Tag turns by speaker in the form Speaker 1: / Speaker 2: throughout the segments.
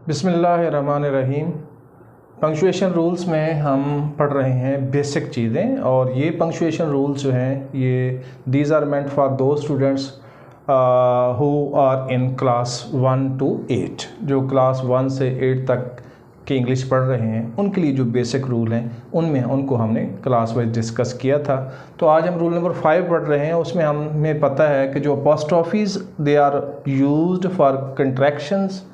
Speaker 1: बिस्मिल्लाहिर्रहमानिर्रहीम। Punctuation rules में हम पढ़ रहे हैं बेसिक चीज़ें, और ये पंक्चुएशन रूल्स जो हैं ये these are meant for the students who are in class 1 to 8। जो क्लास 1 से 8 तक की इंग्लिश पढ़ रहे हैं उनके लिए जो बेसिक रूल हैं उनमें उनको हमने क्लास वाइज डिस्कस किया था। तो आज हम रूल नंबर 5 पढ़ रहे हैं। उसमें हमें पता है कि जो apostrophes they are used for contractions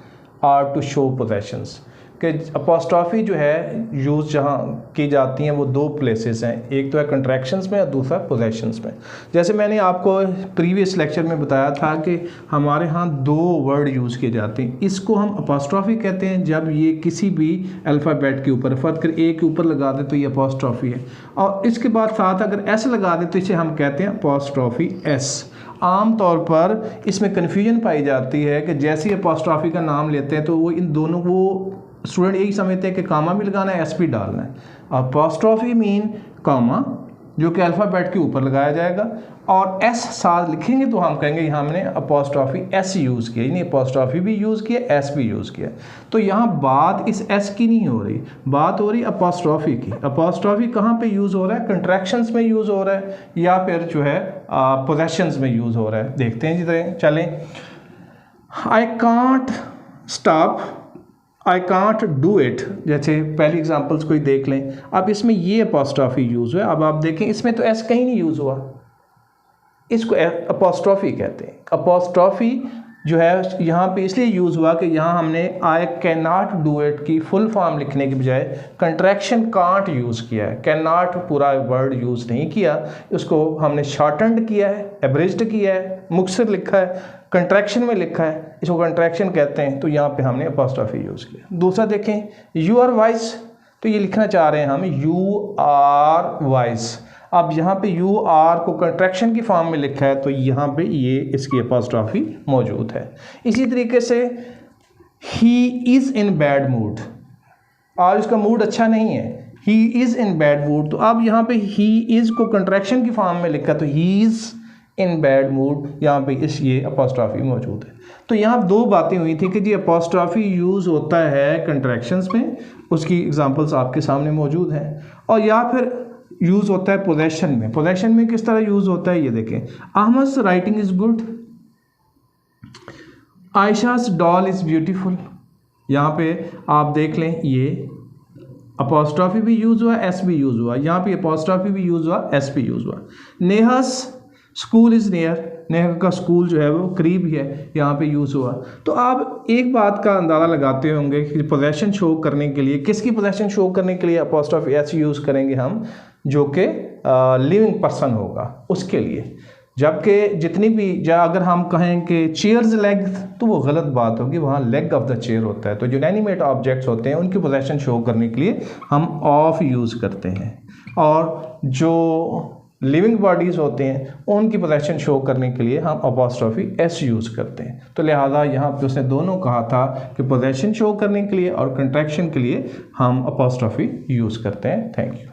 Speaker 1: are to show possessions. कि अपॉस्ट्रोफी जो है यूज़ जहाँ की जाती हैं वो दो प्लेसेस हैं, एक तो है कंट्रैक्शंस में और दूसरा पोजेशंस में। जैसे मैंने आपको प्रीवियस लेक्चर में बताया था कि हमारे यहाँ दो वर्ड यूज़ किए जाते हैं। इसको हम अपॉस्ट्रोफी कहते हैं जब ये किसी भी अल्फ़ाबेट के ऊपर, फ़र्ज़ कर ए के ऊपर लगा दे तो ये अपॉस्ट्रोफी है, और इसके बाद साथ अगर एस लगा दे तो इसे हम कहते हैं अपॉस्ट्रोफी एस। आम तौर पर इसमें कन्फ्यूजन पाई जाती है कि जैसे ही अपॉस्ट्रोफी का नाम लेते हैं तो वो इन दोनों वो स्टूडेंट यही समझते हैं कि कामा भी लगाना है, एस भी डालना है। अपॉस्ट्रोफी मीन कामा जो कि अल्फ़ाबेट के ऊपर लगाया जाएगा, और एस साथ लिखेंगे तो हम कहेंगे यहाँ हमने अपॉस्ट्रोफी एस यूज़ किया, यानी अपॉस्ट्रोफी भी यूज़ किया, एस भी यूज़ किया। तो यहाँ बात इस एस की नहीं हो रही, बात हो रही अपॉस्ट्रोफी की। अपॉस्ट्रोफी कहाँ पे यूज़ हो रहा है? कंट्रैक्शंस में यूज़ हो रहा है या फिर जो है पोजेशंस में यूज़ हो रहा है। देखते हैं जिधर चलें। I can't stop, I can't do it, जैसे पहली एग्जांपल्स कोई देख लें। अब इसमें ये अपॉस्ट्रोफी यूज़ हुआ, अब आप देखें इसमें तो एस कहीं नहीं यूज़ हुआ, इसको अपॉस्ट्रोफी कहते हैं। अपॉस्ट्रोफी जो है यहाँ पे इसलिए यूज़ हुआ कि यहाँ हमने I can not do it की फुल फॉर्म लिखने के बजाय कंट्रैक्शन कांट यूज़ किया है। कैन नॉट पूरा वर्ड यूज़ नहीं किया, उसको हमने शॉर्टन्ड किया है, एब्रिज्ड किया है, मुख्तसर लिखा है, कंट्रैक्शन में लिखा है, इसको कंट्रैक्शन कहते हैं। तो यहाँ पे हमने अपॉस्ट्रोफी यूज़ किया। दूसरा देखें, यू आर वाइज, तो ये लिखना चाह रहे हैं हम यू आर वाइज। अब यहाँ पे यू आर को कंट्रैक्शन की फॉर्म में लिखा है तो यहाँ पे ये इसकी अपॉस्ट्रोफी मौजूद है। इसी तरीके से he is in bad mood, आज उसका मूड अच्छा नहीं है, he is in bad mood. तो अब यहाँ पे ही इज़ को कंट्रैक्शन की फॉर्म में लिखा तो he is in bad mood, यहाँ पे ये अपॉस्ट्रोफी मौजूद है। तो यहाँ दो बातें हुई थी कि जी अपॉस्ट्रोफी यूज़ होता है कंट्रैक्शंस में, उसकी एग्जांपल्स आपके सामने मौजूद हैं, और या फिर यूज़ होता है पोजेशन में। पोजेशन में किस तरह यूज़ होता है ये देखें। Ahmed writing is good, Ayesha's doll is beautiful. यहाँ पे आप देख लें ये अपॉस्ट्रोफी भी यूज़ हुआ, एस भी यूज़ हुआ, यहाँ पे अपॉस्ट्रोफी भी यूज़ हुआ, एस भी यूज़ हुआ। नेहास स्कूल इज़ नियर, नेहा का स्कूल जो है वो करीब ही है, यहाँ पे यूज़ हुआ। तो आप एक बात का अंदाज़ा लगाते होंगे कि पोजेशन शो करने के लिए, किसकी पोजेशन शो करने के लिए अपॉस्ट्रोफी एस यूज़ करेंगे हम, जो कि लिविंग पर्सन होगा उसके लिए। जबकि जितनी भी अगर हम कहें कि चेयर्स लेग तो वो गलत बात होगी, वहाँ लेग ऑफ द चेयर होता है। तो जो एनिमेट ऑब्जेक्ट्स होते हैं उनकी पोजेशन शो करने के लिए हम ऑफ यूज़ करते हैं, और जो लिविंग बॉडीज़ होते हैं उनकी पोजेशन शो करने के लिए हम अपॉस्ट्रोफी एस यूज़ करते हैं। तो लिहाजा यहाँ पे उसने दोनों कहा था कि पोजेशन शो करने के लिए और कंट्रैक्शन के लिए हम अपॉस्ट्रोफी यूज़ करते हैं। Thank you.